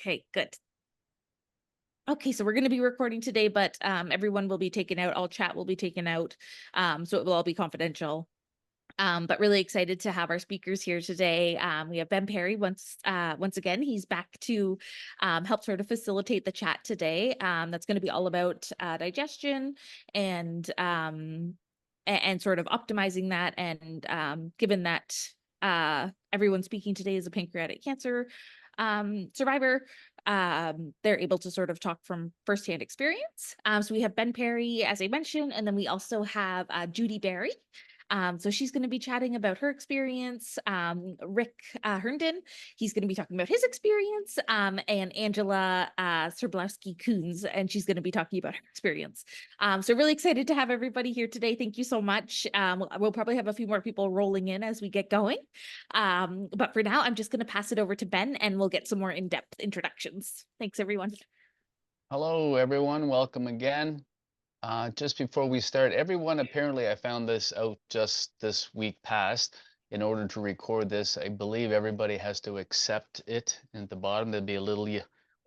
Okay, good. Okay, so we're going to be recording today, but everyone will be taken out. All chat will be taken out, so it will all be confidential. But really excited to have our speakers here today. We have Ben Perry once again. He's back to help sort of facilitate the chat today. That's going to be all about digestion and sort of optimizing that. And given that everyone speaking today is a pancreatic cancer survivor, they're able to sort of talk from firsthand experience. So we have Ben Perry, as I mentioned, and then we also have Judy Berry. So she's going to be chatting about her experience. Rick Herndon, he's going to be talking about his experience, and Angela Serblowski-Coons, and she's going to be talking about her experience. So really excited to have everybody here today. Thank you so much. We'll probably have a few more people rolling in as we get going. But for now, I'm just going to pass it over to Ben, and we'll get some more in-depth introductions. Thanks, everyone. Hello, everyone. Welcome again. Just before we start, everyone, apparently I found this out just this week past. In order to record this, I believe everybody has to accept it. And at the bottom, there'll be a little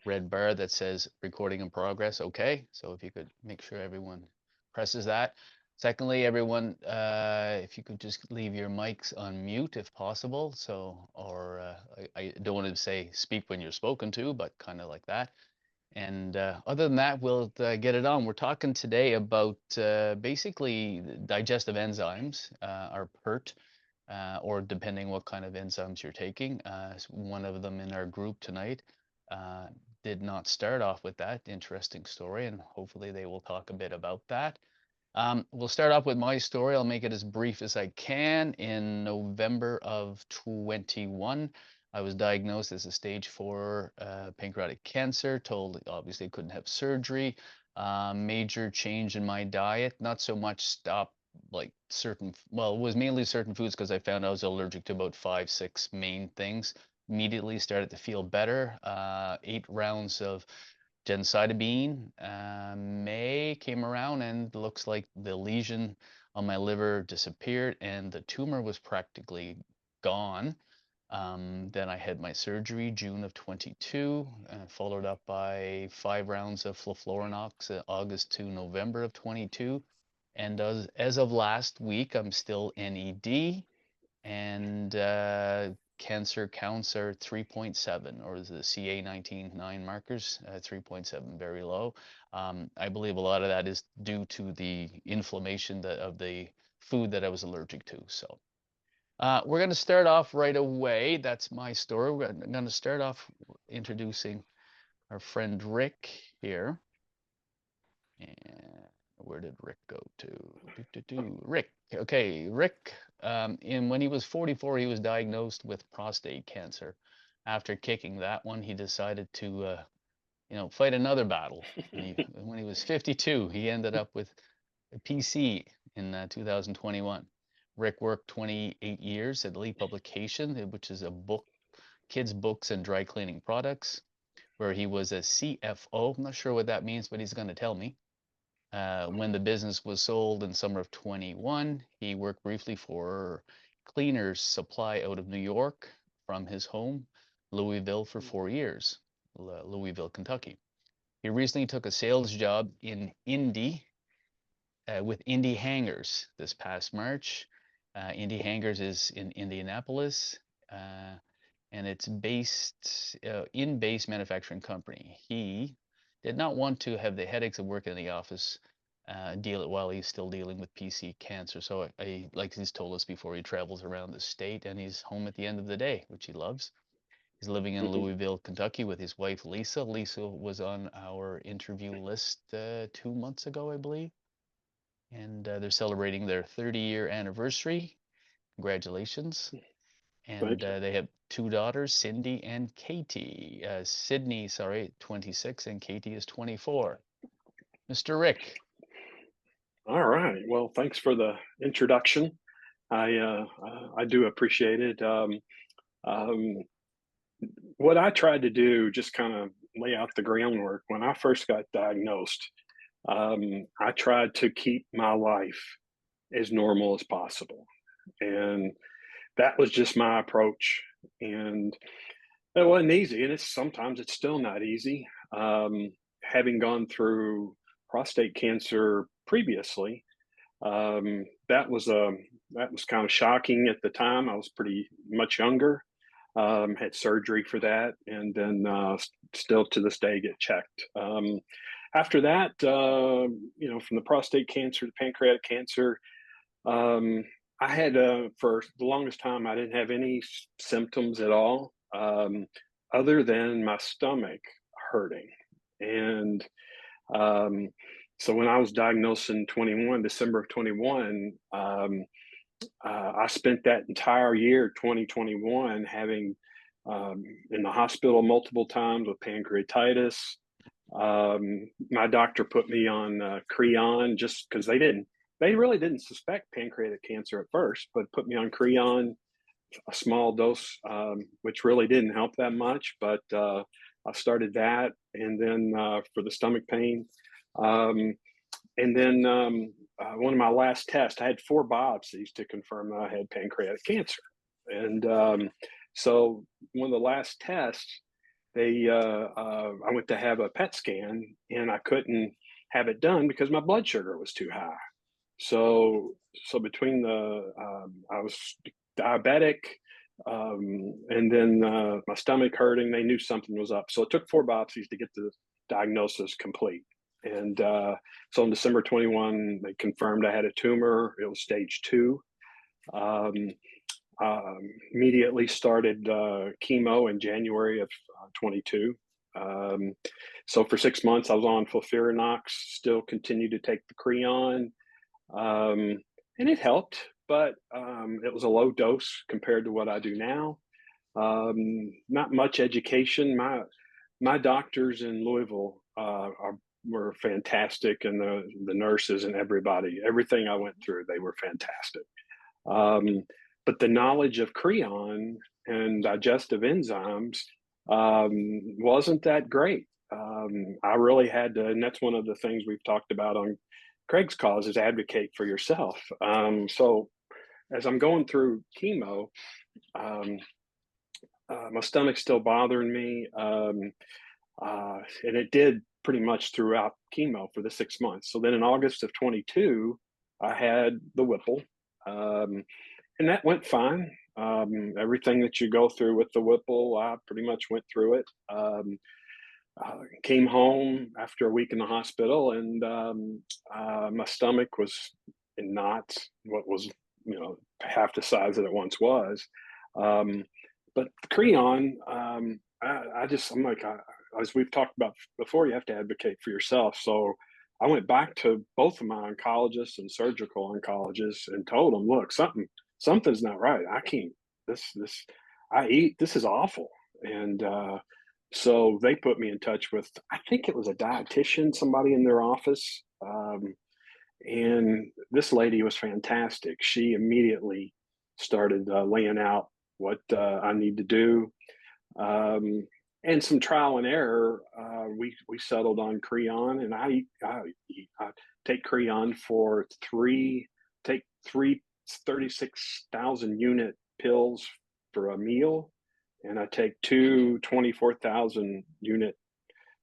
red bar that says recording in progress. Okay, so if you could make sure everyone presses that. Secondly, everyone, if you could just leave your mics on mute if possible. So, or I don't want to say speak when you're spoken to, but kind of like that. And other than that, we'll get it on. We're talking today about basically digestive enzymes, our PERT, or depending what kind of enzymes you're taking. One of them in our group tonight did not start off with that. Interesting story, and hopefully they will talk a bit about that. We'll start off with my story. I'll make it as brief as I can. In November of 21, I was diagnosed as a stage 4 pancreatic cancer, told obviously couldn't have surgery. Major change in my diet, not so much stop like well, it was mainly certain foods because I found I was allergic to about 5, 6 main things. Immediately started to feel better. 8 rounds of gemcitabine. May came around and looks like the lesion on my liver disappeared and the tumor was practically gone. Then I had my surgery June of 22, followed up by 5 rounds of flufluranox August to November of 22. And as of last week, I'm still NED and cancer counts are 3.7, or the CA19-9 markers, 3.7, very low. I believe a lot of that is due to the inflammation of the food that I was allergic to. So we're going to start off right away. That's my story. We're going to start off introducing our friend Rick here. And where did Rick go to? Rick. Okay, Rick, when he was 44, he was diagnosed with prostate cancer. After kicking that one, he decided to, fight another battle. When he was 52, he ended up with a PC in 2021. Rick worked 28 years at Lee Publication, which is a book, kids' books and dry cleaning products, where he was a CFO. I'm not sure what that means, but he's going to tell me. When the business was sold in summer of 21, he worked briefly for Cleaners Supply out of New York from his home, Louisville, for 4 years, Louisville, Kentucky. He recently took a sales job in Indy with Indy Hangers this past March. Indy Hangers is in Indianapolis, and it's based in-base manufacturing company. He did not want to have the headaches of working in the office while he's still dealing with PC cancer. So like he's told us before, he travels around the state and he's home at the end of the day, which he loves. He's living in Louisville, Kentucky with his wife, Lisa. Lisa was on our interview list 2 months ago, I believe. And they're celebrating their 30-year anniversary. Congratulations. And they have 2 daughters, Cindy and Katie. Sydney, 26, and Katie is 24. Mr. Rick. All right. Well, thanks for the introduction. I do appreciate it. What I tried to do, just kind of lay out the groundwork. When I first got diagnosed, I tried to keep my life as normal as possible. And that was just my approach. And It wasn't easy, and sometimes it's still not easy. Having gone through prostate cancer previously, that was kind of shocking at the time. I was pretty much younger. Had surgery for that, and then still to this day get checked. After that, from the prostate cancer to pancreatic cancer, um, I had for the longest time I didn't have any symptoms at all, other than my stomach hurting, and um, so when I was diagnosed in 21, December of 21, I spent that entire year, 2021, having in the hospital multiple times with pancreatitis. My doctor put me on Creon just because they really didn't suspect pancreatic cancer at first, but put me on Creon, a small dose, which really didn't help that much. But I started that, and then for the stomach pain, um, and then one of my last tests, I had 4 biopsies to confirm that I had pancreatic cancer. And so one of the last tests, I went to have a PET scan, and I couldn't have it done because my blood sugar was too high. So between I was diabetic, and then my stomach hurting, they knew something was up. So it took 4 biopsies to get the diagnosis complete. And so in December 21, they confirmed I had a tumor. It was stage 2. Um, Immediately started chemo in January of 22. So for 6 months, I was on FOLFIRINOX, still continued to take the Creon, and it helped, but it was a low dose compared to what I do now. Not much education. My doctors in Louisville were fantastic, and the nurses and everything I went through, they were fantastic. But the knowledge of Creon and digestive enzymes wasn't that great. I really had to, and that's one of the things we've talked about on Craig's cause, is advocate for yourself. So as I'm going through chemo, um, my stomach's still bothering me, and it did pretty much throughout chemo for the 6 months. So then in August of 22, I had the Whipple, and that went fine. Everything that you go through with the Whipple, I pretty much went through it. Came home after a week in the hospital, and my stomach was not what was, half the size that it once was. But the Creon, I'm like, as we've talked about before, you have to advocate for yourself. So I went back to both of my oncologists and surgical oncologists and told them, look, something's not right. I can't, this is awful. And so they put me in touch with, I think it was a dietitian, somebody in their office. And this lady was fantastic. She immediately started laying out what I need to do. And some trial and error, we settled on Creon, and I take Creon for take three 36,000 unit pills for a meal, and I take 24,000 unit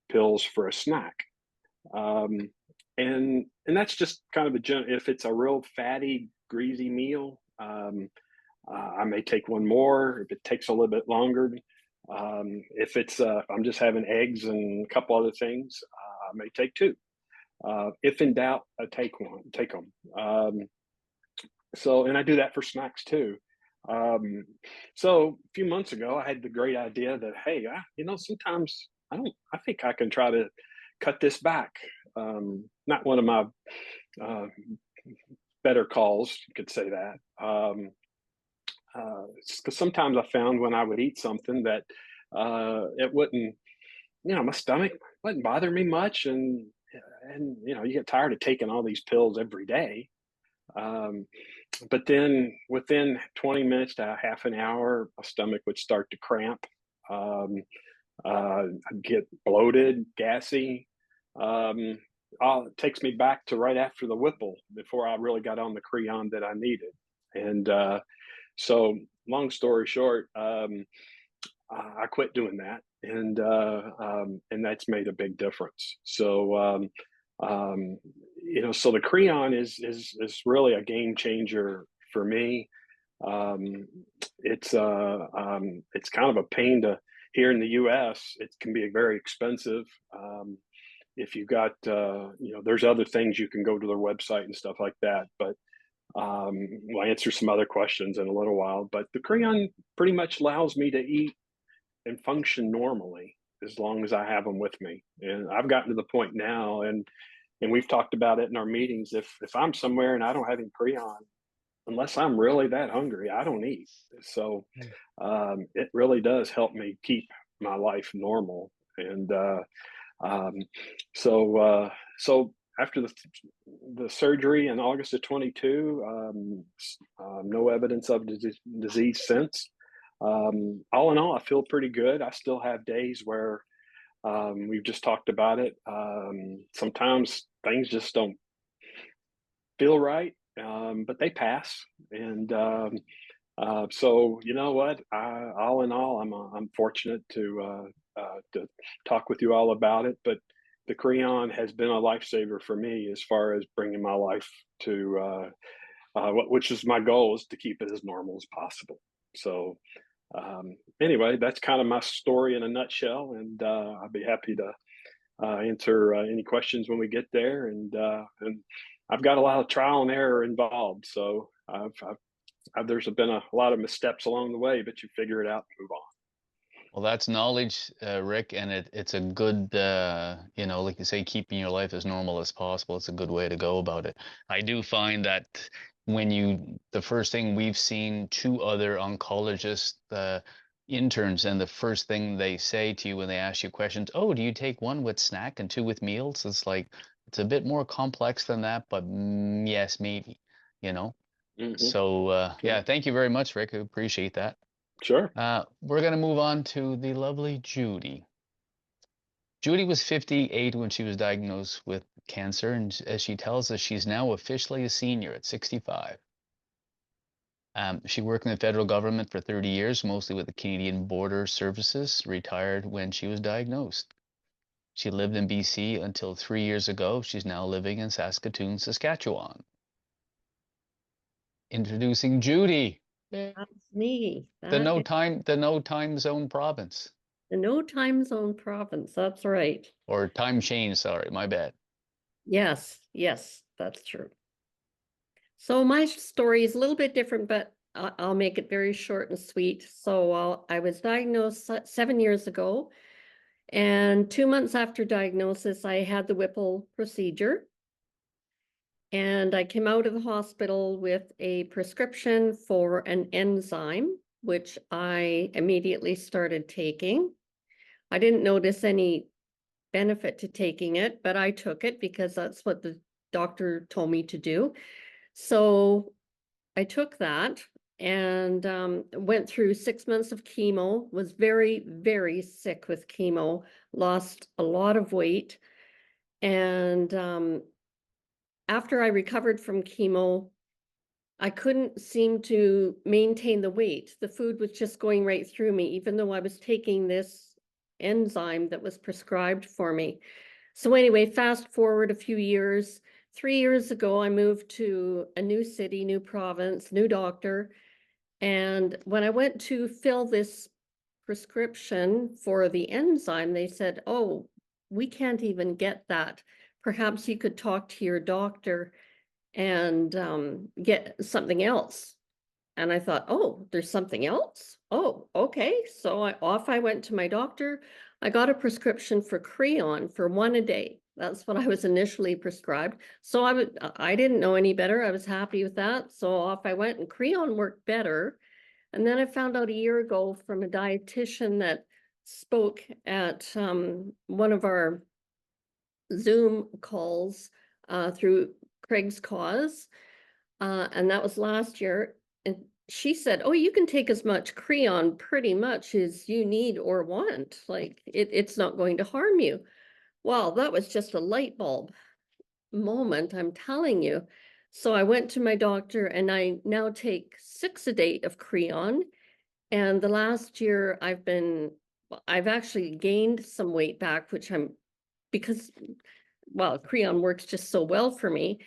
pills for a snack. And that's just kind of if it's a real fatty, greasy meal, I may take one more if it takes a little bit longer. If I'm just having eggs and a couple other things, I may take 2. If in doubt, I take them. And I do that for snacks too. So a few months ago, I had the great idea that, hey, sometimes I think I can try to cut this back. Not one of my better calls, you could say that. Because sometimes I found when I would eat something that it wouldn't, my stomach wouldn't bother me much, and you get tired of taking all these pills every day. But then within 20 minutes to half an hour, my stomach would start to cramp. I'd get bloated, gassy. It takes me back to right after the Whipple, before I really got on the Creon that I needed. And so long story short, I quit doing that, and that's made a big difference. So, so the Creon is really a game changer for me. Um, it's kind of a pain to here in the U.S. It can be very expensive. If you've got, there's other things you can go to their website and stuff like that, but we'll answer some other questions in a little while. But the Creon pretty much allows me to eat and function normally as long as I have them with me. And I've gotten to the point now, and we've talked about it in our meetings. If I'm somewhere and I don't have any Creon, unless I'm really that hungry, I don't eat. So Mm. it really does help me keep my life normal. And um, so after the surgery in August of 22, no evidence of disease since. All in all, I feel pretty good. I still have days where we've just talked about it. Sometimes things just don't feel right, but they pass. And so you know what? All in all, I'm fortunate to talk with you all about it. But the Creon has been a lifesaver for me as far as bringing my life to which is my goal, is to keep it as normal as possible. So anyway, that's kind of my story in a nutshell, and I'll be happy to answer any questions when we get there. And I've got a lot of trial and error involved, so there's been a lot of missteps along the way, but you figure it out and move on. Well, that's knowledge, Rick, and it's a good, like you say, keeping your life as normal as possible. It's a good way to go about it. I do find that the first thing we've seen two other oncologists, interns, and the first thing they say to you when they ask you questions, oh, do you take one with snack and two with meals? It's like, it's a bit more complex than that, but yes, maybe, you know? Mm-hmm. So, Yeah. yeah, thank you very much, Rick. I appreciate that. Sure. We're going to move on to the lovely Judy. Judy was 58 when she was diagnosed with cancer, and as she tells us, she's now officially a senior at 65. She worked in the federal government for 30 years, mostly with the Canadian Border Services, retired when she was diagnosed. She lived in BC until 3 years ago. She's now living in Saskatoon, Saskatchewan. Introducing Judy. That's me. The That is no time zone province. the no time zone province. That's right. Or time change, sorry, my bad. Yes, yes, that's true. So my story is a little bit different, but I'll make it very short and sweet. So I was diagnosed 7 years ago, and 2 months after diagnosis, I had the Whipple procedure. And I came out of the hospital with a prescription for an enzyme, which I immediately started taking. I didn't notice any benefit to taking it, but I took it because that's what the doctor told me to do. So I took that and went through 6 months of chemo, was very, very sick with chemo, lost a lot of weight. And after I recovered from chemo, I couldn't seem to maintain the weight. The food was just going right through me, even though I was taking this enzyme that was prescribed for me. So anyway, fast forward a few years. 3 years ago, I moved to a new city, new province, new doctor. And when I went to fill this prescription for the enzyme, they said, oh, we can't even get that. Perhaps you could talk to your doctor and get something else. And I thought, oh, there's something else? Oh, okay. So off I went to my doctor. I got a prescription for Creon for 1 a day. That's what I was initially prescribed. So I didn't know any better. I was happy with that. So off I went, and Creon worked better. And then I found out a year ago from a dietitian that spoke at one of our Zoom calls through Craig's Cause. And that was last year. And she said, oh, you can take as much Creon pretty much as you need or want. Like it's not going to harm you. Well, that was just a light bulb moment, I'm telling you. So I went to my doctor and I now take 6 a day of Creon. And the last year I've actually gained some weight back, which because, well, Creon works just so well for me.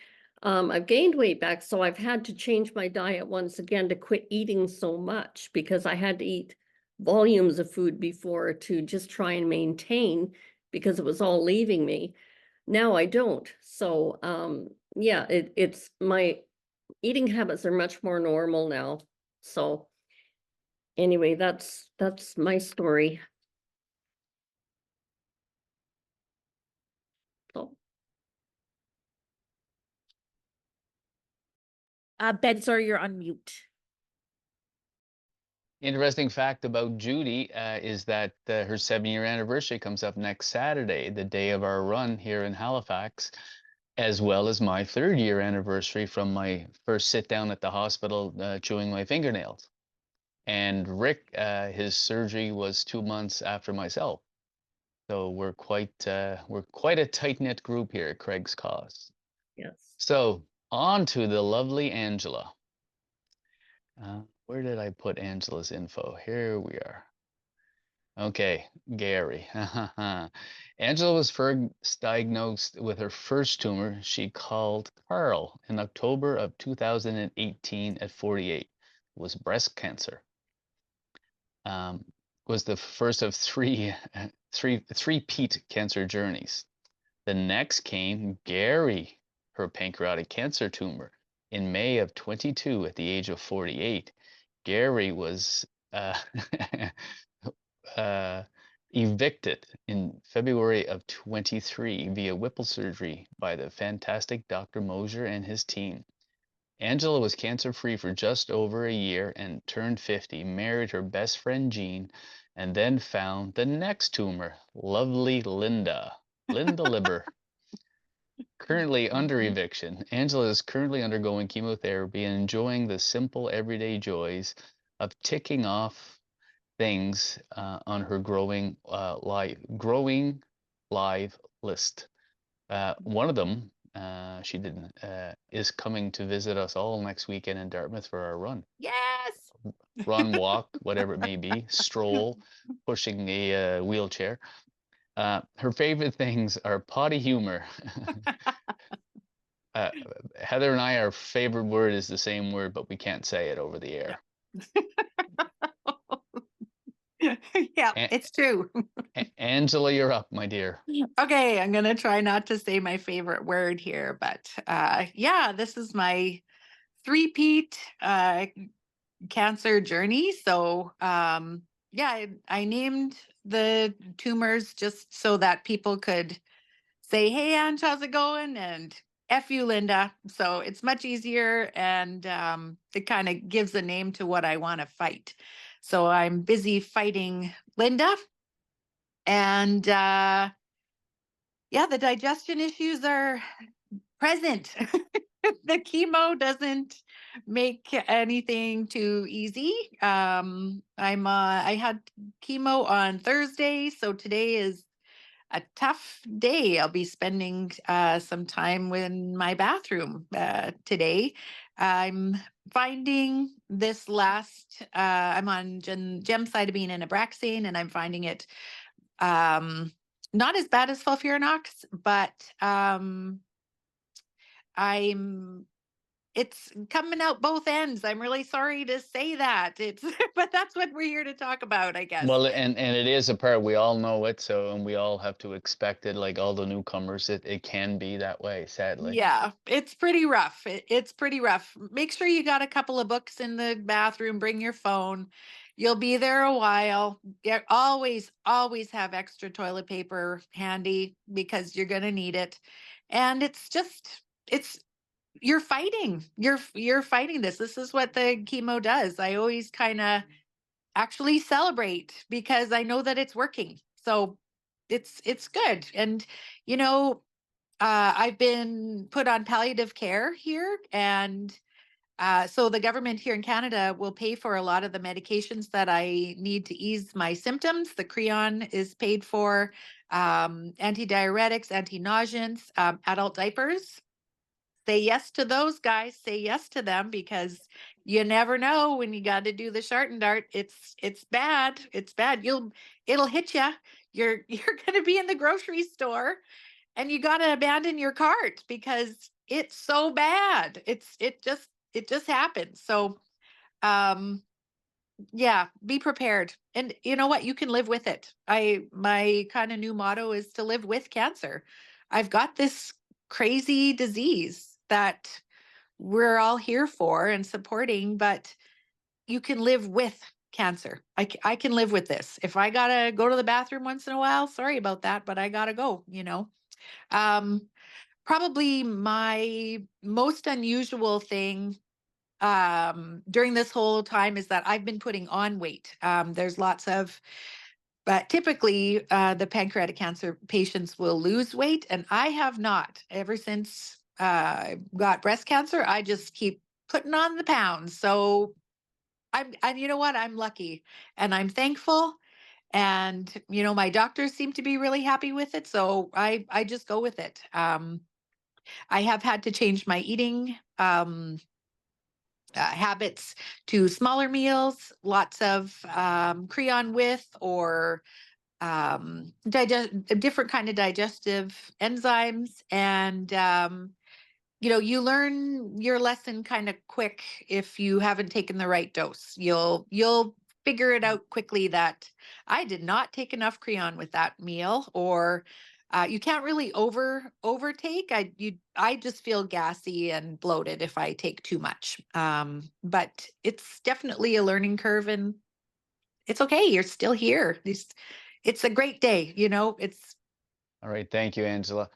I've gained weight back, so I've had to change my diet once again to quit eating so much, because I had to eat volumes of food before to just try and maintain, because it was all leaving me. Now I don't. So, yeah, it's my eating habits are much more normal now. So anyway, that's my story. So Ben, sorry, you're on mute. Interesting fact about Judy is that her 7-year anniversary comes up next Saturday, the day of our run here in Halifax, as well as my 3rd-year anniversary from my first sit down at the hospital chewing my fingernails. And Rick, his surgery was 2 months after myself. So we're quite a tight-knit group here at Craig's Cause. yes. So on to the lovely Angela. Where did I put Angela's info? Here we are. Okay, Gary. Angela was first diagnosed with her first tumor she called Carl in October of 2018 at 48. It was breast cancer. Was the first of three three-peat cancer journeys. The next came Gary, her pancreatic cancer tumor, in May of 22 at the age of 48. Gary was evicted in February of 23 via Whipple surgery by the fantastic Dr. Mosier and his team. Angela was cancer-free for just over a year and turned 50, married her best friend Jean, and then found the next tumor, lovely Linda Liber. Currently under eviction, Angela is currently undergoing chemotherapy and enjoying the simple everyday joys of ticking off things on her growing live list. One of them, she didn't, is coming to visit us all next weekend in Dartmouth for our run. Yes. Run, walk, whatever it may be, stroll, pushing a wheelchair. Her favorite things are potty humor. Heather and I, our favorite word is the same word, but we can't say it over the air. Yeah, A- it's true. Angela, you're up, my dear. Okay, I'm gonna try not to say my favorite word here, but yeah, this is my three-peat cancer journey. So yeah, I named the tumors just so that people could say, "Hey, Ange, how's it going?" and "F you, Linda." So it's much easier, and it kind of gives a name to what I want to fight. So I'm busy fighting Linda, and yeah, the digestion issues are present. The chemo doesn't make anything too easy. I had chemo on Thursday, so today is a tough day. I'll be spending some time in my bathroom today. I'm finding this last, I'm on gemcitabine and Abraxane, and I'm finding it not as bad as sulfurinox, but it's coming out both ends. I'm really sorry to say that. It's but that's what we're here to talk about, I guess. Well, and it is a part, we all know it, so, and we all have to expect it, like all the newcomers, it can be that way, sadly. Yeah, it's pretty rough. It's pretty rough. Make sure you got a couple of books in the bathroom. Bring your phone. You'll be there a while. Always have extra toilet paper handy because you're going to need it. And you're fighting. You're fighting this. This is what the chemo does. I always kind of actually celebrate because I know that it's working. So it's good. And you know, I've been put on palliative care here, and so the government here in Canada will pay for a lot of the medications that I need to ease my symptoms. The Creon is paid for, antidiuretics, anti-nauseants, adult diapers. say yes to those guys, say yes to them, because you never know when you got to do the short and dart. It's bad. It's bad. It'll hit you. You're going to be in the grocery store and you got to abandon your cart because it's so bad. It just happens. So, yeah, be prepared. And you know what? You can live with it. My kind of new motto is to live with cancer. I've got this crazy disease that we're all here for and supporting, but you can live with cancer. I can live with this. If I gotta go to the bathroom once in a while, sorry about that, but I gotta go, you know. Probably my most unusual thing during this whole time is that I've been putting on weight. There's lots of, but typically the pancreatic cancer patients will lose weight, and I have not. Ever since I got breast cancer, I just keep putting on the pounds. So and you know what? I'm lucky and I'm thankful. And you know, my doctors seem to be really happy with it. So I just go with it. I have had to change my eating habits to smaller meals, lots of creon with or different kind of digestive enzymes, and you know, you learn your lesson kind of quick. If you haven't taken the right dose, you'll figure it out quickly that I did not take enough creon with that meal, or you can't really overtake. I just feel gassy and bloated if I take too much. But it's definitely a learning curve, and it's okay. You're still here. It's a great day. You know, it's All right, thank you, Angela.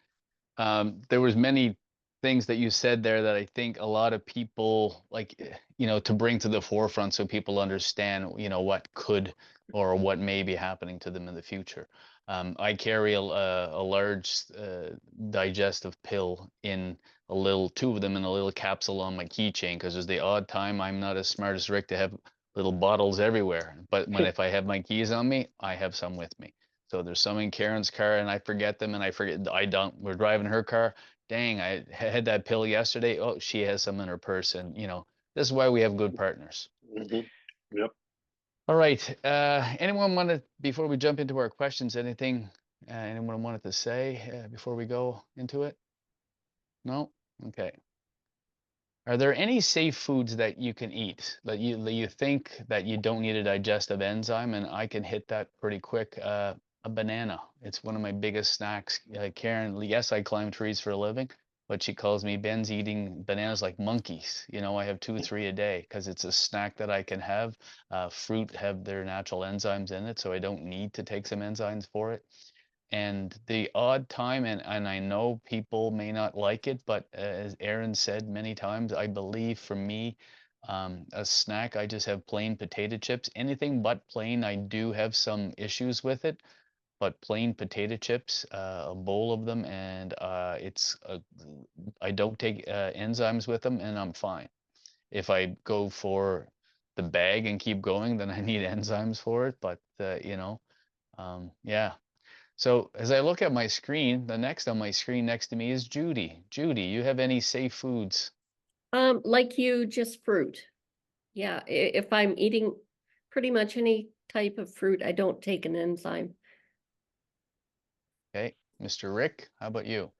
There was many things that you said there that I think a lot of people like, you know, to bring to the forefront so people understand, you know, what could or what may be happening to them in the future. I carry a large digestive pill in a little, two of them in a little capsule on my keychain, because there's the odd time I'm not as smart as Rick to have little bottles everywhere. But if I have my keys on me, I have some with me. So there's some in Karen's car and I forget them, and I forget, we're driving her car. Dang, I had that pill yesterday. Oh, she has some in her purse. And, you know, this is why we have good partners. Yep. All right. Anyone want to, before we jump into our questions, anything anyone wanted to say before we go into it? No? Okay. Are there any safe foods that you can eat that you think that you don't need a digestive enzyme? And I can hit that pretty quick. A banana. It's one of my biggest snacks. Karen, yes, I climb trees for a living, but she calls me Ben's eating bananas like monkeys. You know, I have 2 or 3 a day because it's a snack that I can have. Fruit have their natural enzymes in it, so I don't need to take some enzymes for it. And the odd time, and I know people may not like it, but as Aaron said many times, I believe for me, a snack, I just have plain potato chips. Anything but plain, I do have some issues with it, but plain potato chips, a bowl of them, and I don't take enzymes with them, and I'm fine. If I go for the bag and keep going, then I need enzymes for it, but you know, yeah. So as I look at my screen, the next on my screen next to me is Judy. Judy, you have any safe foods? Like you, just fruit. Yeah, if I'm eating pretty much any type of fruit, I don't take an enzyme. Okay, Mr. Rick, how about you?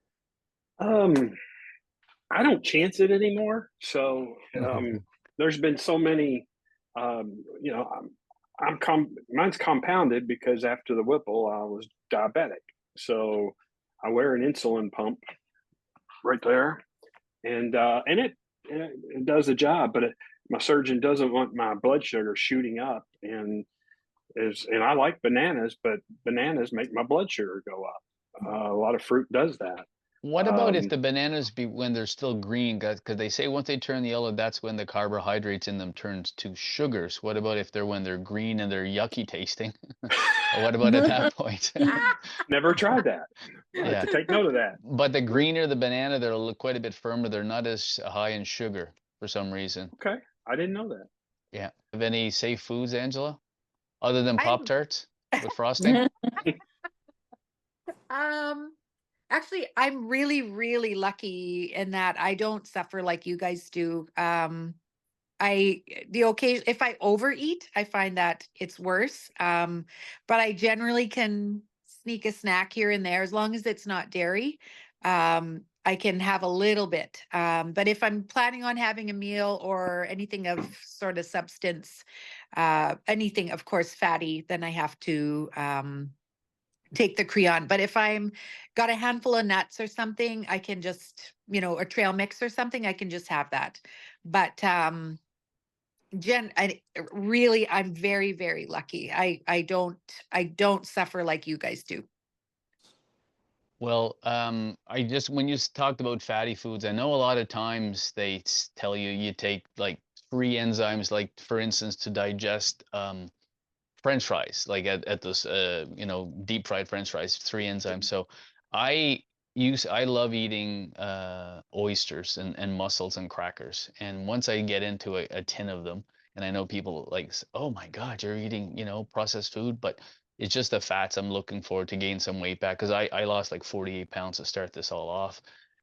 I don't chance it anymore. So there's been so many, you know, mine's compounded because after the Whipple, I was diabetic. So I wear an insulin pump right there, and it does the job. But my surgeon doesn't want my blood sugar shooting up, and I like bananas, but bananas make my blood sugar go up. A lot of fruit does that. What about if the bananas when they're still green? Because they say once they turn yellow, that's when the carbohydrates in them turns to sugars. What about if when they're green and they're yucky tasting? What about at that point? Never tried that. I have Yeah. to take note of that. But the greener the banana, they're quite a bit firmer. They're not as high in sugar for some reason. Okay, I didn't know that. Yeah. Have any safe foods, Angela? Other than I'm- Pop-Tarts with frosting? um Actually, I'm really, really lucky in that I don't suffer like you guys do. The occasion, if I overeat, I find that it's worse. But I generally can sneak a snack here and there as long as it's not dairy. I can have a little bit. But if I'm planning on having a meal or anything of sort of substance, anything, of course, fatty, then I have to take the Creon. But if I'm got a handful of nuts or something, I can just, a trail mix or something, I can just have that. But Jen, I'm very, very lucky. I don't suffer like you guys do. Well, when you talked about fatty foods, I know a lot of times they tell you you take like 3 enzymes, like for instance, to digest French fries, like at those deep fried French fries, 3 enzymes. So I I love eating oysters and mussels and crackers. And once I get into a tin of them, and I know people like, oh my God, you're eating, processed food, but it's just the fats. I'm looking forward to gain some weight back because I lost like 48 pounds to start this all off,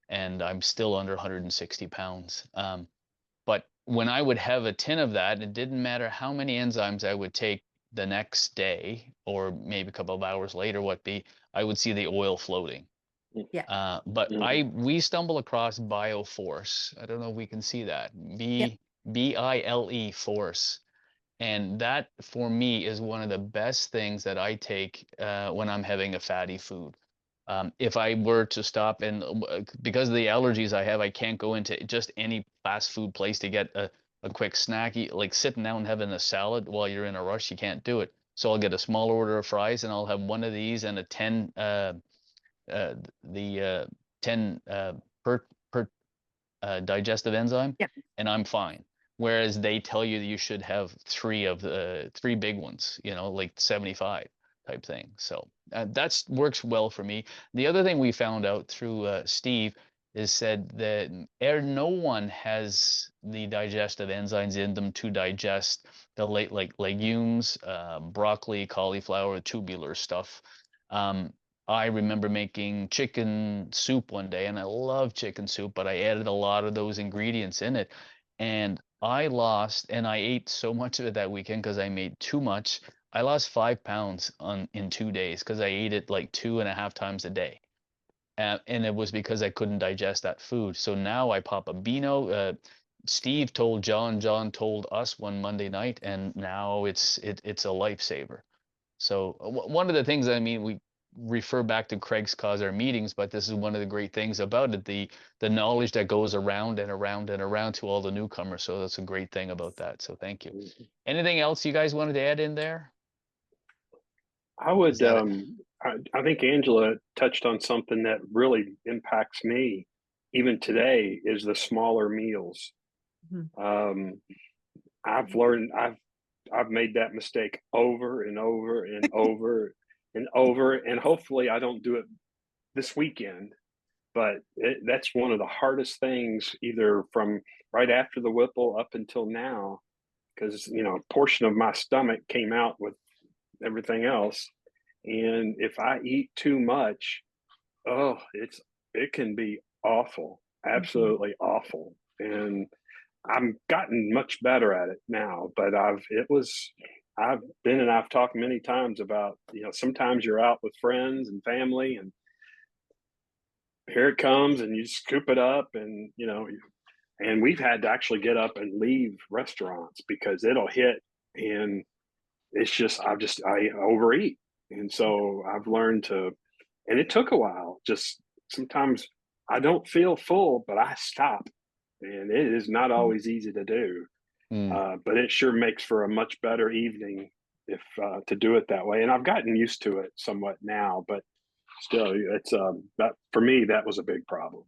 and I'm still under 160 pounds. But when I would have a tin of that, it didn't matter how many enzymes I would take the next day or maybe a couple of hours later, I would see the oil floating. Yeah. But Mhm. we stumble across BioForce. I don't know if we can see that. Yep. BILE Force. And that for me is one of the best things that I take when I'm having a fatty food. If I were to stop because of the allergies I have, I can't go into just any fast food place to get a quick snack. Like sitting down and having a salad while you're in a rush, you can't do it. So I'll get a small order of fries and I'll have one of these and a 10 uh, the 10 per digestive enzyme, Yep. and I'm fine. Whereas they tell you that you should have three big ones, like 75 type thing. So that's works well for me. The other thing we found out through Steve is said that no one has the digestive enzymes in them to digest the late like legumes, broccoli, cauliflower, tubular stuff. Um, I remember making chicken soup one day, and I love chicken soup, but I added a lot of those ingredients in it. And and I ate so much of it that weekend because I made too much. I lost 5 pounds in 2 days because I ate it like 2.5 times a day. And it was because I couldn't digest that food. So now I pop a Beano. Steve told John told us one Monday night, and now it's a lifesaver. So one of the things, I mean, we refer back to Craig's cause our meetings, but this is one of the great things about it, the knowledge that goes around and around and around to all the newcomers. So that's a great thing about that. So thank you. Anything else you guys wanted to add in there? I Is would, that it? I think Angela touched on something that really impacts me even today is the smaller meals. Mhm. I've learned, I've made that mistake over and over and over and over, and hopefully I don't do it this weekend. But that's one of the hardest things, either from right after the Whipple up until now, because a portion of my stomach came out with everything else, and if I eat too much, oh, it can be awful, Mhm. absolutely awful. And I'm gotten much better at it now, but I've been and I've talked many times about, sometimes you're out with friends and family and here it comes and you scoop it up and, and we've had to actually get up and leave restaurants because it'll hit and it's just, I overeat. And so I've learned to, and it took a while, just sometimes I don't feel full, but I stop and it is not Mhm. always easy to do. Mm. But it sure makes for a much better evening if to do it that way. And I've gotten used to it somewhat now, but still, it's that for me that was a big problem.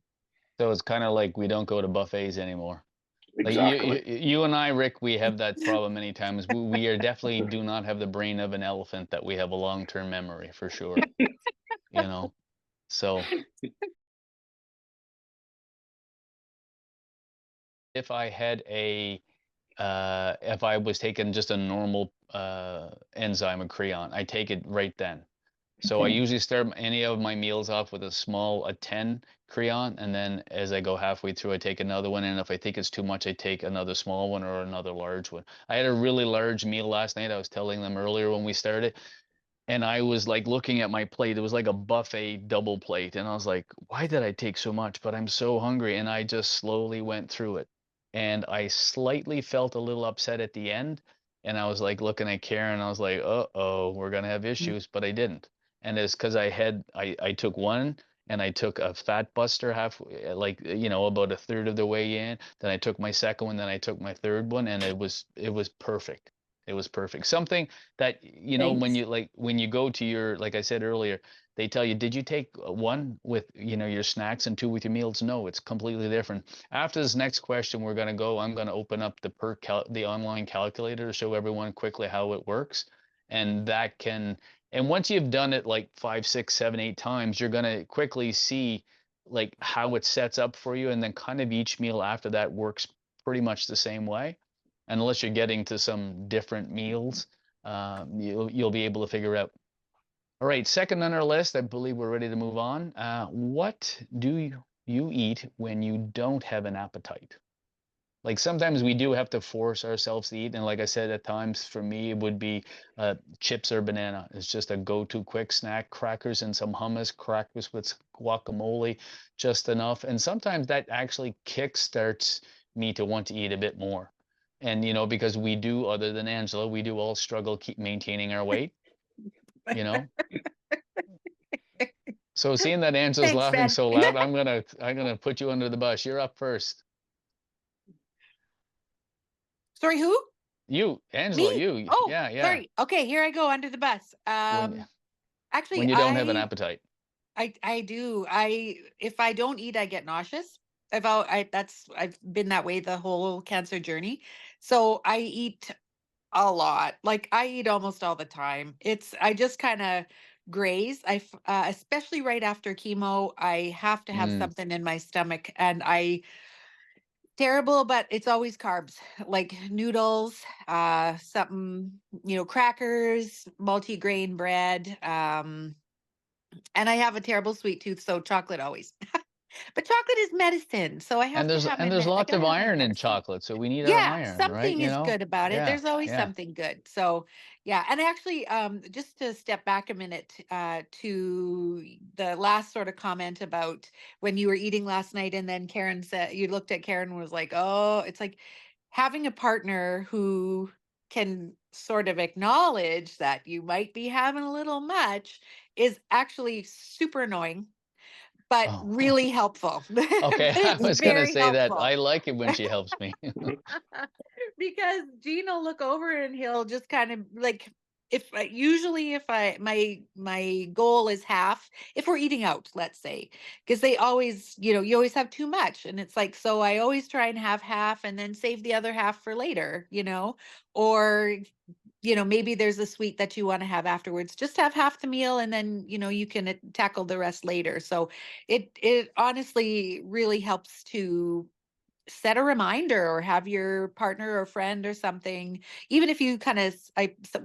So it's kind of like we don't go to buffets anymore. Like Exactly. you and I, Rick, we have that problem many times. We are definitely do not have the brain of an elephant, that we have a long-term memory for sure, you know. So if I had if I was taking just a normal enzyme, a Creon, I take it right then. So I Okay. usually start any of my meals off with a 10 crayon, and then as I go halfway through, I take another one. And if I think it's too much, I take another small one or another large one. I had a really large meal last night. I was telling them earlier when we started, and I was like looking at my plate. It was like a buffet double plate. And I was like, why did I take so much? But I'm so hungry. And I just slowly went through it. And I slightly felt a little upset at the end. And I was like looking at Karen, I was like, uh-oh, we're gonna have issues, but I didn't. And it's because I took one, and I took a fat buster half, like, about a third of the way in. Then I took my second one, then I took my third one, and it was perfect. It was perfect. Something that, when Thanks. when you go to your, like I said earlier, they tell you, did you take one with, your snacks and two with your meals? No, it's completely different. After this next question, I'm going to open up the online calculator to show everyone quickly how it works. And and once you've done it like 5, 6, 7, 8 times, you're going to quickly see like how it sets up for you. And then kind of each meal after that works pretty much the same way. Unless you're getting to some different meals, you'll be able to figure out. All right, second on our list, I believe we're ready to move on. What do you eat when you don't have an appetite? Like sometimes we do have to force ourselves to eat, and like I said, at times for me it would be chips or banana. It's just a go-to quick snack. Crackers and some hummus, crackers with guacamole, just enough. And sometimes that actually kickstarts me to want to eat a bit more. And because we do, other than Angela, we do all struggle keep maintaining our weight. You know. So seeing that Angela's Thanks, laughing Ben. so loud, I'm gonna put you under the bus. You're up first. Sorry, who? You, Angela, Me? you. Oh, Yeah. sorry. Okay, here I go under the bus. When Actually, when you don't have an appetite. I do. If I don't eat, I get nauseous. I've been that way the whole cancer journey. So I eat a lot. Like I eat almost all the time. I just kind of graze. Especially right after chemo, I have to have Mm. something in my stomach, and terrible, but it's always carbs, like noodles, something, crackers, multi-grain bread, and I have a terrible sweet tooth, so chocolate always. But chocolate is medicine, so I have And to there's have and there's I lots of gotta have my iron in medicine. chocolate, so we need our Yeah, iron, right? something is good about it. Yeah, There's always yeah. something good. So, yeah, and actually, just to step back a minute, to the last sort of comment about when you were eating last night, and then Karen said you looked at Karen and was like, "Oh, it's like having a partner who can sort of acknowledge that you might be having a little much is actually super annoying, but Oh, really helpful. But okay. I it's was gonna very say that. helpful." I like it when she helps me. Because Gene will look over and he'll just kind of like, usually if my goal is half, if we're eating out, let's say, because they always, you always have too much, and it's like, so I always try and have half and then save the other half for later, or maybe there's a sweet that you want to have afterwards. Just have half the meal, and then you can tackle the rest later. So it honestly really helps to set a reminder, or have your partner or friend or something, even if you kind of,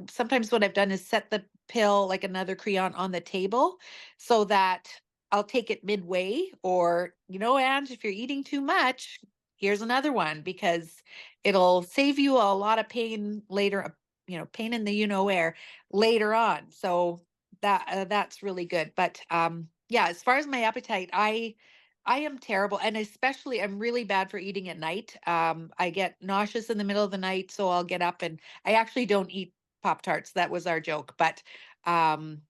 sometimes what I've done is set the pill, like another crayon, on the table, so that I'll take it midway, or and if you're eating too much, here's another one, because it'll save you a lot of pain later, pain in the where later on. So that's really good. But yeah, as far as my appetite, I am terrible, and especially I'm really bad for eating at night. I get nauseous in the middle of the night, so I'll get up, and I actually don't eat Pop Tarts. That was our joke, but um,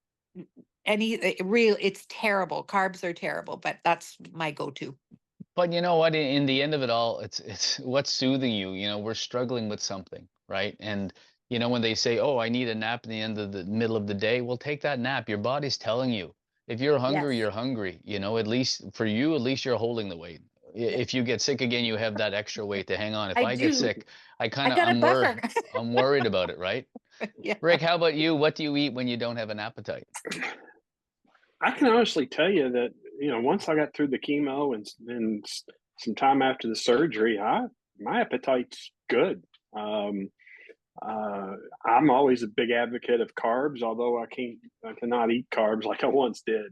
it's terrible. Carbs are terrible, but that's my go-to. But you know what? In the end of it all, it's what's soothing you. We're struggling with something, right? And when they say, "Oh, I need a nap in the end of the middle of the day," well, take that nap. Your body's telling you. If you're hungry, Yes. you're hungry. At least for you, at least you're holding the weight. Yeah, If you get sick again, you have that extra weight to hang on. If I I get do. sick, I I kind of got a buffer. I'm worried about it, right? Yeah. Rick, how about you? What do you eat when you don't have an appetite? I can honestly tell you that once I got through the chemo and some time after the surgery, my appetite's good. I'm always a big advocate of carbs, although I cannot eat carbs like I once did.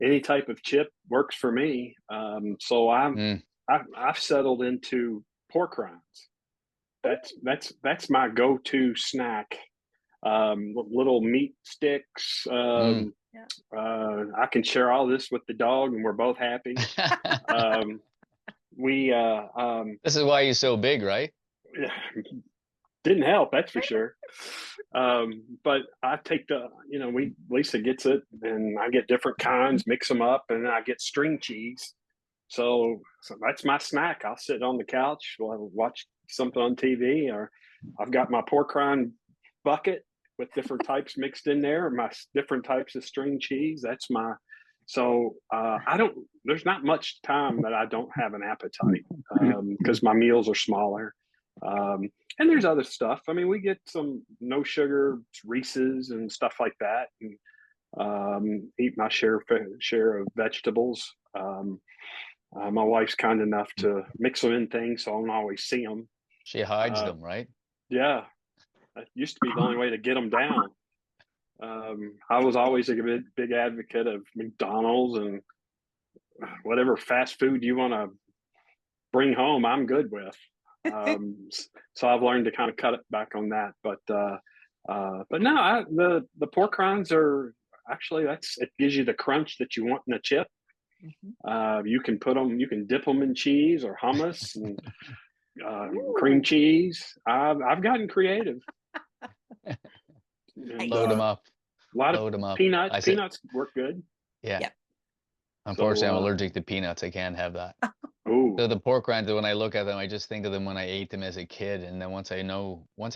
Any type of chip works for me. So Mm. I've settled into pork rinds. That's my go-to snack. Little meat sticks. Mm. I can share all this with the dog, and we're both happy. We This is why you're so big, right? didn't help, that's for sure. But I take Lisa gets it, and I get different kinds, mix them up, and then I get string cheese. So that's my snack. I'll sit on the couch, watch something on TV, or I've got my pork rind bucket with different types mixed in there, my different types of string cheese. That's my so I don't. There's not much time that I don't have an appetite because my meals are smaller. And there's other stuff. I mean, we get some no sugar Reese's and stuff like that, and eat my share of vegetables. My wife's kind enough to mix them in things, so I don't always see them. She hides them, right? Yeah, that used to be the only way to get them down. I was always a big advocate of McDonald's and whatever fast food you want to bring home, I'm good with. So I've learned to kind of cut it back on that. But no, the pork rinds are actually it gives you the crunch that you want in a chip. You can dip them in cheese or hummus and cream cheese. I've gotten creative. And, Load them up. A lot Load of 'em up. peanuts. Peanuts work good. Yeah. Yep. Unfortunately, I'm So, allergic to peanuts. I can't have that. Ooh, So the pork rinds, when I look at them, I just think of them when I ate them as a kid. And then once I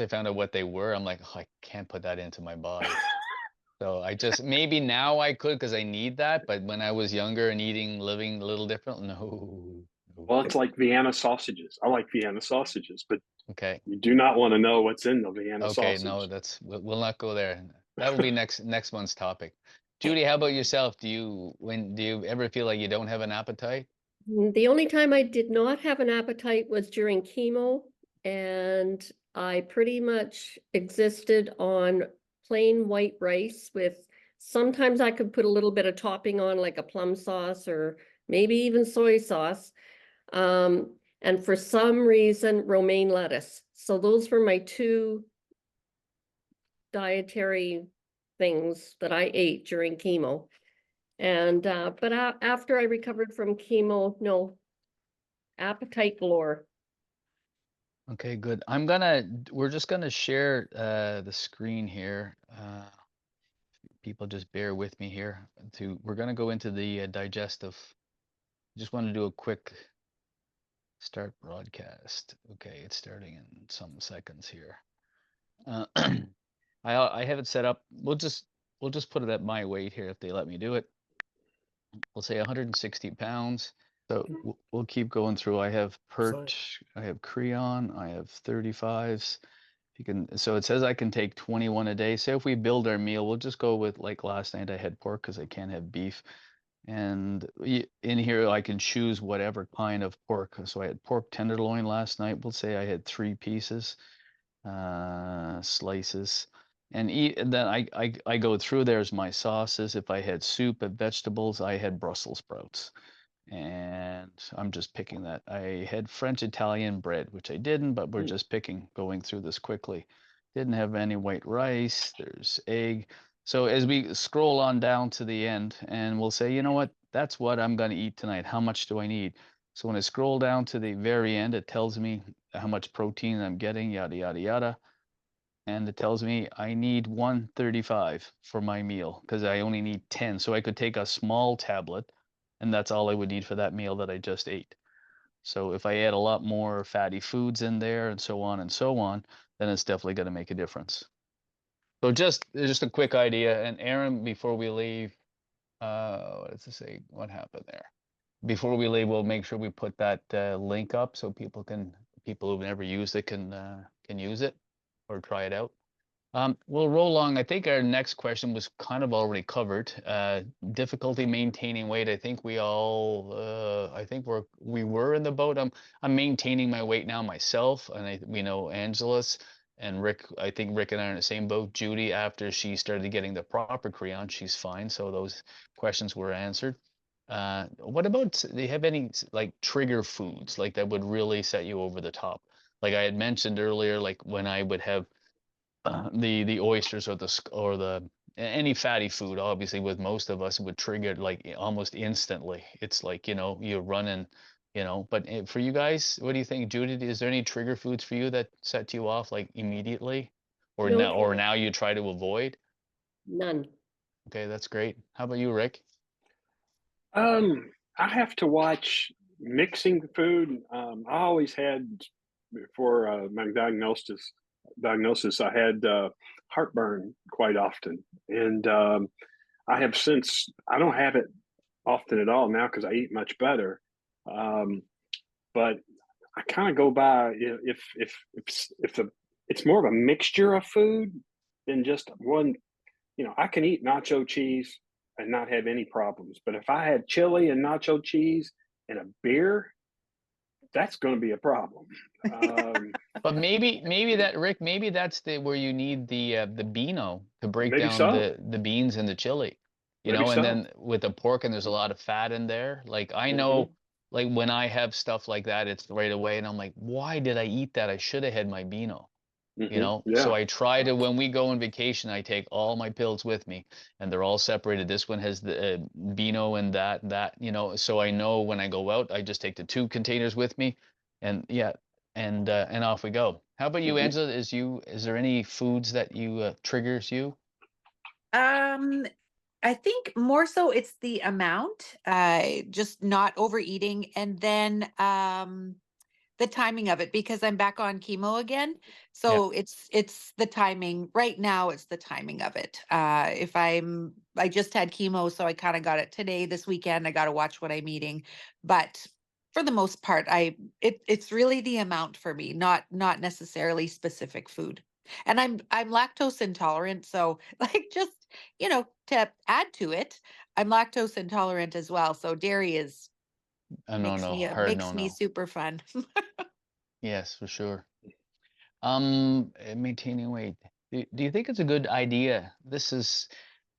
found out what they were, I'm like, oh, I can't put that into my body. So maybe now I could because I need that. But when I was younger and living a little different, no. well, it's like Vienna sausages. I like Vienna sausages, but Okay. you do not want to know what's in the Vienna Okay. sausage. No, we'll not go there. That will be next month's topic. Judy, how about yourself? Do you ever feel like you don't have an appetite? The only time I did not have an appetite was during chemo, and I pretty much existed on plain white rice with sometimes I could put a little bit of topping on, like a plum sauce or maybe even soy sauce. And for some reason, romaine lettuce. So those were my two dietary things that I ate during chemo. And but after I recovered from chemo, no, appetite galore. Okay, good. We're just gonna share the screen here. People just bear with me here. We're gonna go into the digestive. Just want to do a quick start broadcast. Okay, it's starting in some seconds here. I have it set up. We'll just put it at my weight here if they let me do it. We'll say 160 pounds. So we'll keep going through. I have perch, I have creon, I have 35s. So it says I can take 21 a day. Say if we build our meal, we'll just go with like last night I had pork because I can't have beef. And in here I can choose whatever kind of pork. So I had pork tenderloin last night. We'll say I had 3 pieces, slices. And then I go through, there's my sauces. If I had soup and vegetables, I had Brussels sprouts. And I'm just picking that. I had French Italian bread, which I didn't, but we're just going through this quickly. Didn't have any white rice. There's egg. So as we scroll on down to the end, and we'll say, you know what, that's what I'm going to eat tonight. How much do I need? So when I scroll down to the very end, it tells me how much protein I'm getting, yada, yada, yada. And it tells me I need 135 for my meal because I only need 10. So I could take a small tablet and that's all I would need for that meal that I just ate. So if I add a lot more fatty foods in there and so on, then it's definitely going to make a difference. So just a quick idea. And Aaron, before we leave, what does it say? What happened there? Before we leave, we'll make sure we put that link up so people who've never used it can use it or try it out. We'll roll along. I think our next question was kind of already covered. Difficulty maintaining weight. I think we were in the boat. I'm maintaining my weight now myself, and we know Angela's And Rick, I think Rick and I are in the same boat. Judy, after she started getting the proper creon, she's fine. So those questions were answered. What about, do you have any like trigger foods like that would really set you over the top? Like I had mentioned earlier, like when I would have the oysters or any fatty food, obviously with most of us, it would trigger it like almost instantly. It's like, you're running, but for you guys, what do you think, Judy? Is there any trigger foods for you that set you off like immediately, or No, now you try to avoid? none. Okay, that's great. How about you, Rick? I have to watch mixing the food. I always had, before my diagnosis, I had heartburn quite often, and I have since. I don't have it often at all now because I eat much better. Um, but I kind of go by if the it's more of a mixture of food than just one. I can eat nacho cheese and not have any problems. But if I had chili and nacho cheese and a beer, that's going to be a problem. But maybe that, Rick, maybe that's where you need the Beano to break Maybe down so. the beans and the chili, Maybe and so. then with the pork, and there's a lot of fat in there. Like I Hmm. know, like when I have stuff like that, it's right away, and I'm like, why did I eat that? I should have had my Beano. So Yeah. I try to, when we go on vacation, I take all my pills with me, and they're all separated. This one has the Beano and that, so I know when I go out, I just take the 2 containers with me, and yeah, and off we go. How about you, Hmm. Angela? Is there any foods that triggers you? I think more so it's the amount, just not overeating, and then the timing of it, because I'm back on chemo again. Yeah, So it's the timing. Right now it's the timing of it. If I just had chemo, so I kind of got it today, this weekend. I got to watch what I'm eating. But for the most part, it's really the amount for me, not necessarily specific food. And I'm lactose intolerant, so like just, to add to it, I'm lactose intolerant as well. So dairy is a no, no, hard no, makes me no. super fun. Yes, for sure. Maintaining weight. Do you think it's a good idea? This is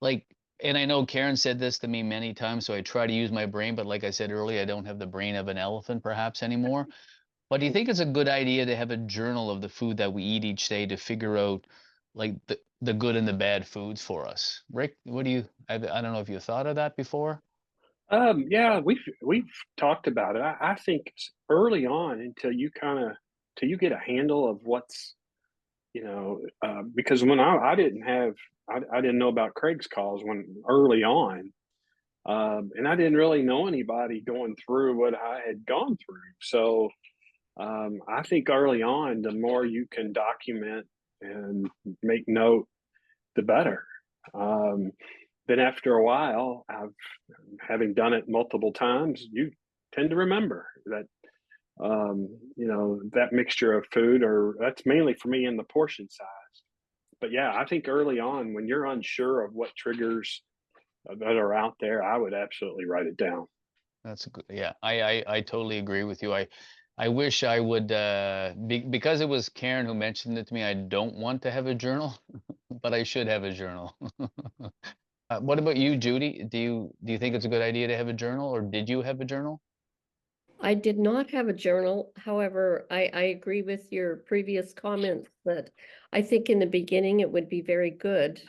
like, and I know Karen said this to me many times, so I try to use my brain, but like I said earlier, I don't have the brain of an elephant perhaps anymore. But do you think it's a good idea to have a journal of the food that we eat each day to figure out like the good and the bad foods for us? Rick, what do you, I don't know if you thought of that before? Yeah, we've talked about it. I think early on, until you get a handle of what's, because when I didn't have, I didn't know about Craig's cause when early on, and I didn't really know anybody going through what I had gone through. So I think early on, the more you can document and make note, the better. Um, then after a while, having done it multiple times, you tend to remember that that mixture of food, or that's mainly for me in the portion size. But yeah, I think early on, when you're unsure of what triggers that are out there, I would absolutely write it down. That's a good, yeah, I totally agree with you. I wish I would, because it was Karen who mentioned it to me, I don't want to have a journal, but I should have a journal. What about you, Judy? Do you think it's a good idea to have a journal, or did you have a journal? I did not have a journal. However, I agree with your previous comments that I think in the beginning it would be very good.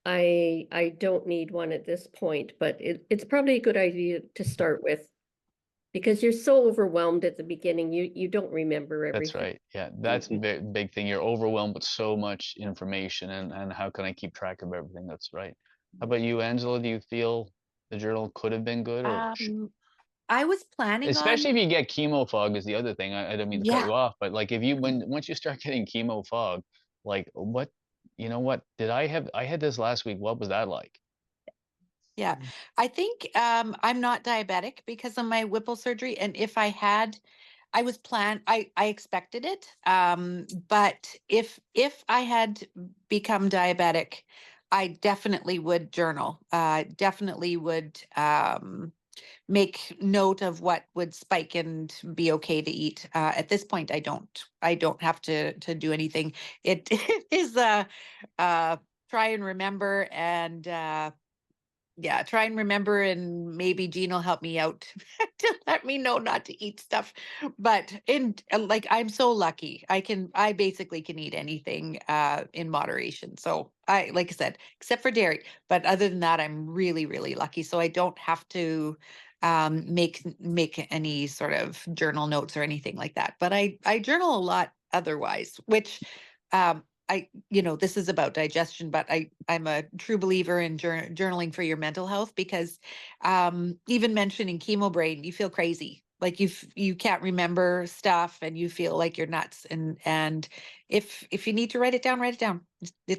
I don't need one at this point, but it's probably a good idea to start with because you're so overwhelmed at the beginning, you don't remember That's everything. right. Yeah, that's Hmm. big thing. You're overwhelmed with so much information, and how can I keep track of everything? That's right. How about you, Angela? Do you feel the journal could have been good, or I was planning especially on, if you get chemo fog is the other thing. I don't mean to cut yeah, you off, but like if you once you start getting chemo fog, like what did I had this last week. What was that like? yeah. I think I'm not diabetic because of my Whipple surgery. And if I had, I expected it. But if I had become diabetic, I definitely would journal. Definitely would make note of what would spike and be okay to eat. At this point, I don't have to do anything. It, it is try and remember, and yeah, try and remember, and maybe Jean will help me out to let me know not to eat stuff. But like, I'm so lucky. I basically can eat anything in moderation. So like I said, except for dairy. But other than that, I'm really, really lucky. So I don't have to make any sort of journal notes or anything like that. But I journal a lot otherwise, which this is about digestion, but I'm a true believer in journaling for your mental health, because even mentioning chemo brain, you feel crazy. Like you can't remember stuff, and you feel like you're nuts. And if you need to write it down, write it down.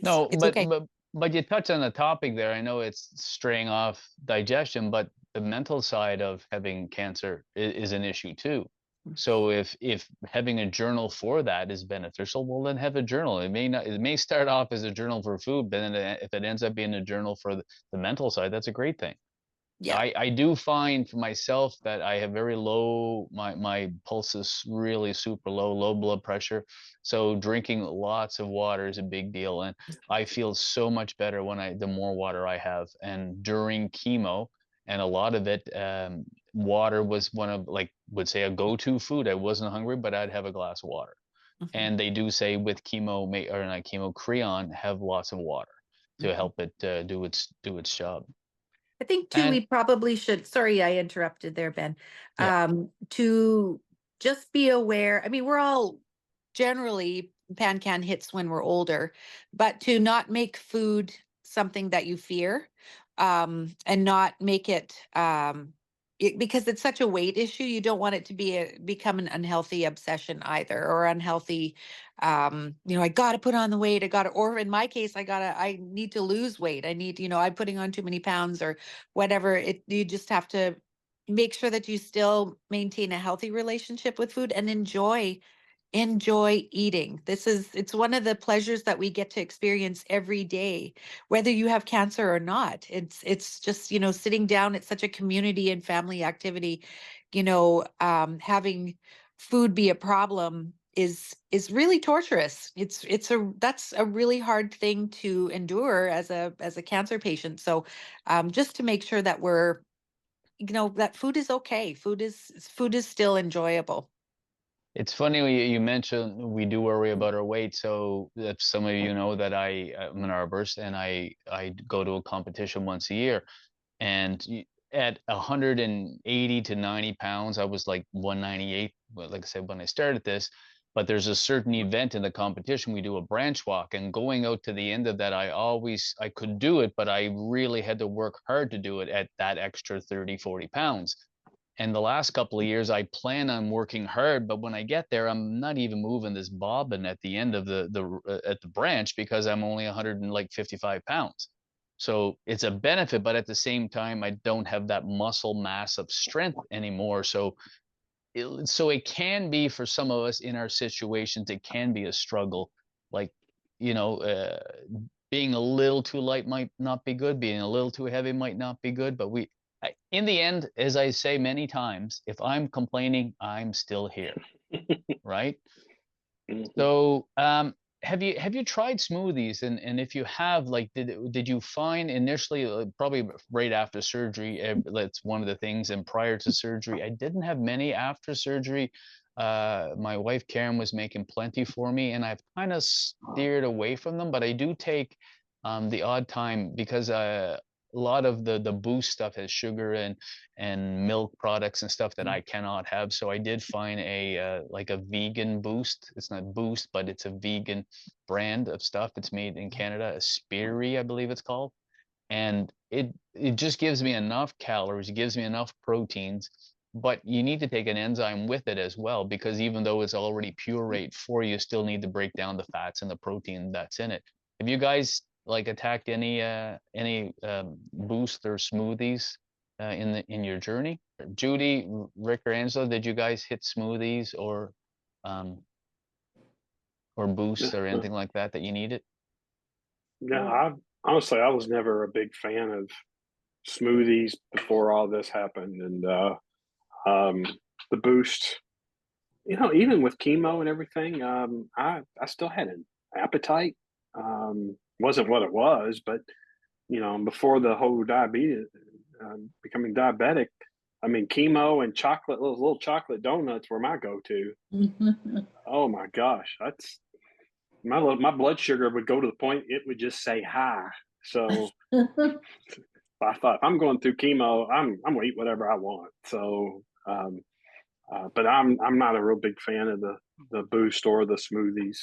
No, It's okay. but you touch on the topic there. I know it's straying off digestion, but the mental side of having cancer is an issue too. So if having a journal for that is beneficial, well, then have a journal. It may start off as a journal for food, but then if it ends up being a journal for the mental side, that's a great thing. Yeah. I do find for myself that I have very low, my pulse is really super low blood pressure. So drinking lots of water is a big deal. And I feel so much better when the more water I have. And during chemo, and a lot of it, water was one of, like, would say, a go-to food. I wasn't hungry, but I'd have a glass of water. Mhm. And they do say with chemo, or not chemo, Creon, have lots of water to Mhm. help it do its job. I think too, And we probably should, sorry, I interrupted there, Ben, yeah. to just be aware. I mean, we're all generally PanCan hits when we're older, but to not make food something that you fear, and not make it, because it's such a weight issue. You don't want it to become an unhealthy obsession either, or unhealthy, I got to put on the weight. Or in my case, I need to lose weight. I'm putting on too many pounds or whatever. You just have to make sure that you still maintain a healthy relationship with food and enjoy eating. It's one of the pleasures that we get to experience every day, whether you have cancer or not. It's just, sitting down. It's such a community and family activity. Having food be a problem is really torturous. That's a really hard thing to endure as a cancer patient. So just to make sure that that food is okay. Food is still enjoyable. It's funny you mentioned we do worry about our weight. So if some of you know that I'm an arborist, and I go to a competition once a year, and at 180 to 90 pounds, I was like 198, like I said, when I started this. But there's a certain event in the competition, we do a branch walk, and going out to the end of that, I could do it, but I really had to work hard to do it at that extra 30, 40 pounds. And the last couple of years, I plan on working hard, but when I get there, I'm not even moving this bobbin at the end of at the branch, because I'm only 155 pounds. So it's a benefit, but at the same time, I don't have that muscle mass of strength anymore. So it can be, for some of us in our situations, it can be a struggle. Like, you know, uh, being a little too light might not be good. Being a little too heavy might not be good. But in the end, as I say many times, if I'm complaining, I'm still here, right? Mhm. So, have you tried smoothies? And if you have, like, did you find initially, probably right after surgery, that's one of the things, and prior to surgery, I didn't have many after surgery. My wife Karen was making plenty for me, and I've kind of steered away from them, but I do take the odd time, because a lot of the boost stuff has sugar and milk products and stuff that I cannot have. So I did find like a vegan boost. It's not boost, but it's a vegan brand of stuff. It's made in Canada, Aspiri, I believe it's called. And it just gives me enough calories, it gives me enough proteins, but you need to take an enzyme with it as well, because even though it's already pureed for you, still need to break down the fats and the protein that's in it. Have you guys like attacked any boost or smoothies in your journey? Judy, Rick, or Angela, did you guys hit smoothies um or boosts or anything like that you needed? No, honestly, I was never a big fan of smoothies before all this happened, and the boost. Even with chemo and everything, I still had an appetite. Wasn't what it was, but before the whole diabetes, becoming diabetic, I mean, chemo and chocolate, those little chocolate donuts were my go-to. Oh my gosh, that's my blood sugar would go to the point it would just say hi. So I thought, if I'm going through chemo, I'm gonna eat whatever I want. So, but I'm not a real big fan of the boost or the smoothies.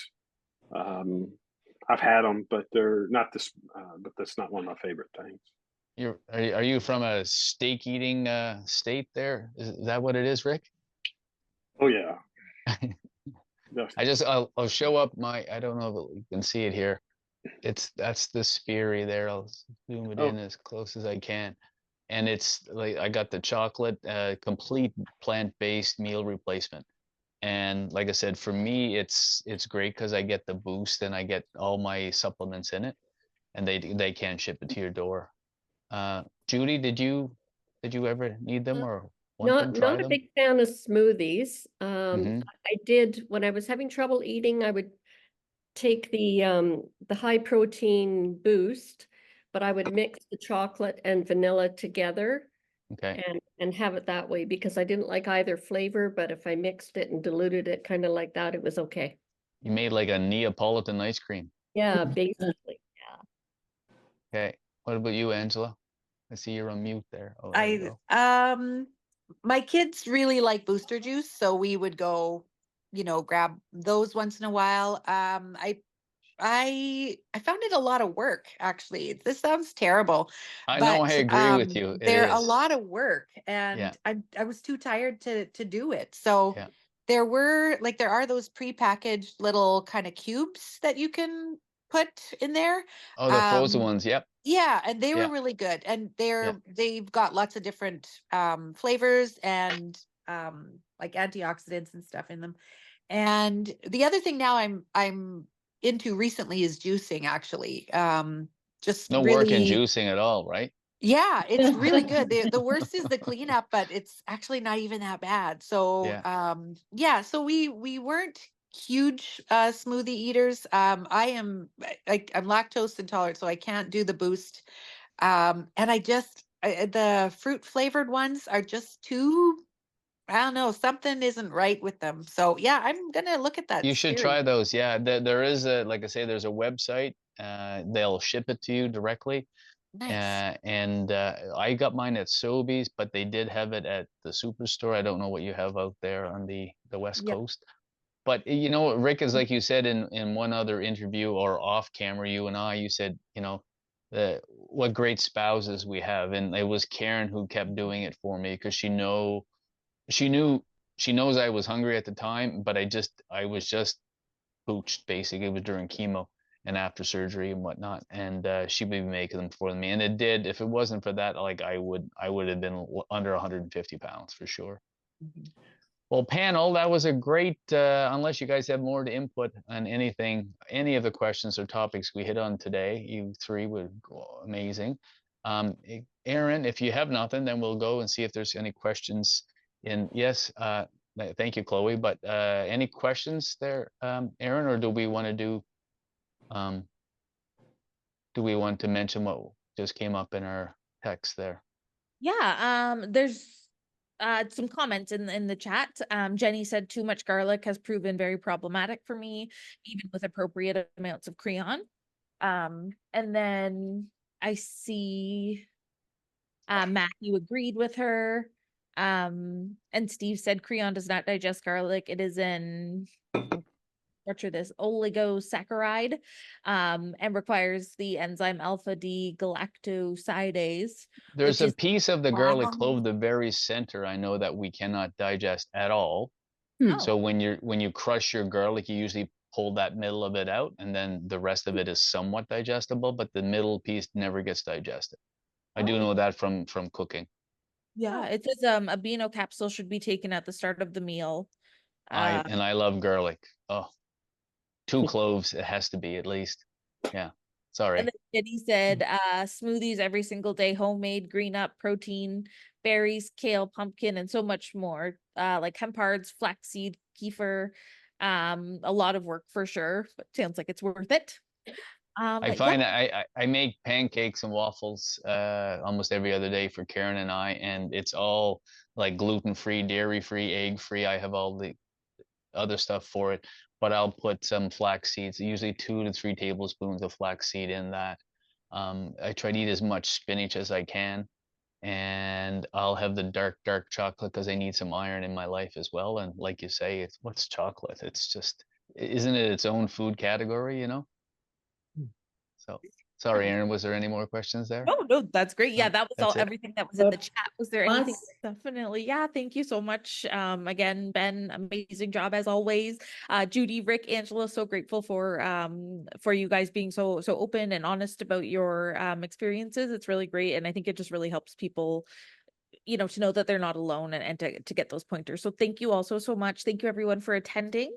I've had them, but they're not this. But that's not one of my favorite things. Are you from a steak eating state there? Is that what it is, Rick? Oh yeah. I'll show up I don't know if you can see it here. That's the Sperry there. I'll zoom it in as close as I can. And it's like I got the chocolate, complete plant-based meal replacement. And like I said, for me, it's great because I get the boost and I get all my supplements in it, and they can ship it to your door. Judy, did you ever need them or want them? Try Not a them? big fan of smoothies. Mhm. I did when I was having trouble eating, I would take the high protein boost, but I would mix the chocolate and vanilla together Okay. and have it that way because I didn't like either flavor, but if I mixed it and diluted it kind of like that, it was okay. You made like a Neapolitan ice cream. Yeah, basically. Okay. What about you, Angela? I see you're on mute there. Oh, there you go. My kids really like booster juice, so we would go, grab those once in a while. I found it a lot of work, actually. This sounds terrible, I know, I but agree with you. It they're a is. lot of work, Yeah. and I was too tired to do it. So Yeah. there are those prepackaged little kind of cubes that you can put in there. Oh, the frozen Um, ones. Yep. yeah, and they were Yeah. really good, and Yeah. they've got lots of different flavors and like antioxidants and stuff in them. And the other thing now I'm into recently is juicing, actually. Just No work in really, juicing at all, right? yeah, it's really good. The worst is the cleanup, but it's actually not even that bad. So Yeah. yeah, so we weren't huge smoothie eaters. I'm lactose intolerant, so I can't do the boost. And the fruit flavored ones are just too, I don't know, something isn't right with them. So yeah, I'm gonna look at that You should Sperry. try those. Yeah. There is like I say, there's a website. They'll ship it to you directly. Nice. And I got mine at Sobeys, but they did have it at the superstore. I don't know what you have out there on the West Yep. Coast. But Rick, is like you said in one other interview or off camera, you said, what great spouses we have. And it was Karen who kept doing it for me because she knows I was hungry at the time, but I was just pooched basically. It was during chemo and after surgery and whatnot, and she would be making them for me. And it did. If it wasn't for that, like I would have been under 150 pounds for sure. Mhm. Well, panel, that was a great. Unless you guys have more to input on any of the questions or topics we hit on today, you three were amazing. Aaron, if you have nothing, then we'll go and see if there's any questions. Yes, thank you, Chloe. But any questions there, Aaron, or do we want to mention what just came up in our text there? Yeah, there's some comments in the chat. Jenny said too much garlic has proven very problematic for me, even with appropriate amounts of Creon. And then I see Matthew agreed with her. And Steve said Creon does not digest garlic. It is an butcher this oligosaccharide, and requires the enzyme alpha D galactosidase, There's which a is piece of the garlic Wow. clove, the very center, I know that we cannot digest at all. oh, So when you crush your garlic, you usually pull that middle of it out, and then the rest of it is somewhat digestible, but the middle piece never gets digested. I do know that from cooking. yeah, it says a Beano capsule should be taken at the start of the meal. I love garlic. Oh, 2 cloves, it has to be at least. Yeah. Sorry. And Jenny said, smoothies every single day, homemade, green up, protein, berries, kale, pumpkin, and so much more. Like hemp hearts, flaxseed, kefir. A lot of work for sure, but sounds like it's worth it. I Yeah, find that I make pancakes and waffles almost every other day for Karen and I, and it's all like gluten-free, dairy-free, egg-free. I have all the other stuff for it, but I'll put some flax seeds, usually 2 to 3 tablespoons of flaxseed in that. I try to eat as much spinach as I can, and I'll have the dark chocolate because I need some iron in my life as well. And like you say, it's what's chocolate? It's just, isn't it its own food category, you know? So sorry, Aaron, was there any more questions there? no, that's great. Yeah, No, that was that's it. everything that was in the But chat. Was there anything? Us- Definitely. Yeah, thank you so much. Again, Ben, amazing job as always. Judy, Rick, Angela, so grateful for you guys being so open and honest about your experiences. It's really great. And I think it just really helps people, to know that they're not alone, and to get those pointers. So thank you also so much. Thank you everyone for attending.